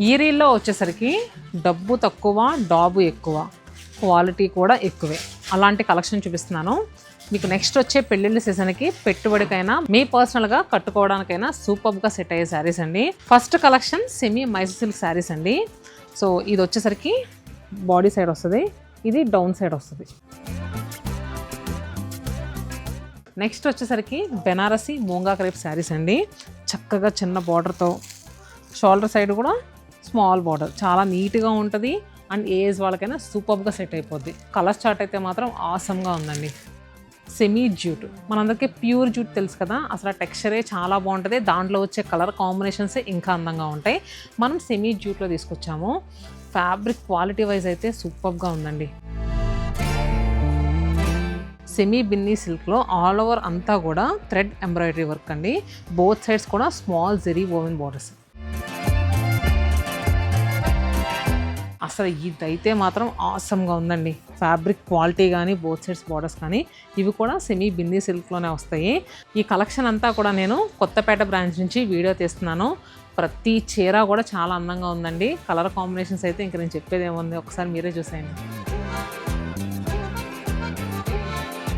ఈ రీల్లో వచ్చేసరికి డబ్బు తక్కువ, డాబు ఎక్కువ, క్వాలిటీ కూడా ఎక్కువే, అలాంటి కలెక్షన్ చూపిస్తున్నాను మీకు. నెక్స్ట్ వచ్చే పెళ్ళిళ్ళ సీజన్కి పెట్టుబడికైనా మీ పర్సనల్గా కట్టుకోవడానికైనా సూపర్గా సెట్ అయ్యే శారీస్ అండి. First collection semi Mysore silk saris అండి. సో ఇది వచ్చేసరికి బాడీ సైడ్ వస్తుంది, ఇది డౌన్ సైడ్ వస్తుంది. నెక్స్ట్ వచ్చేసరికి బెనారసి మూంగా క్రేప్ శారీస్ అండి. చక్కగా చిన్న బార్డర్తో, షోల్డర్ సైడ్ కూడా స్మాల్ బార్డర్, చాలా నీట్గా ఉంటుంది అండ్ ఏజ్ వాళ్ళకైనా సూపర్గా సెట్ అయిపోద్ది. కలర్ చార్ట్ అయితే మాత్రం ఆసమ్గా ఉందండి. సెమీ జ్యూట్, మనందరికీ ప్యూర్ జ్యూట్ తెలుసు కదా, అసలు ఆ టెక్స్చరే చాలా బాగుంటుంది, దాంట్లో వచ్చే కలర్ కాంబినేషన్సే ఇంకా అందంగా ఉంటాయి. మనం సెమీ జ్యూట్లో తీసుకొచ్చాము. ఫ్యాబ్రిక్ క్వాలిటీ వైజ్ అయితే సూపర్గా ఉందండి. సెమీ బిన్నీ సిల్క్లో ఆల్ ఓవర్ అంతా కూడా థ్రెడ్ ఎంబ్రాయిడరీ వర్క్ అండి. బోత్ సైడ్స్ కూడా స్మాల్ జెరీ ఓవెన్ బోర్డర్స్. అసలు ఇదైతే మాత్రం ఆసమ్గా ఉందండి. ఫ్యాబ్రిక్ క్వాలిటీ కానీ, బోత్ సైడ్స్ బార్డర్స్ కానీ, ఇవి కూడా సెమీ బిన్నీ సిల్క్లోనే వస్తాయి. ఈ కలెక్షన్ అంతా కూడా నేను కొత్తపేట బ్రాంచ్ నుంచి వీడియో తీస్తున్నాను. ప్రతి చీర కూడా చాలా అందంగా ఉందండి. కలర్ కాంబినేషన్స్ అయితే ఇంక నేను చెప్పేది ఏముంది, ఒకసారి మీరే చూసేయండి.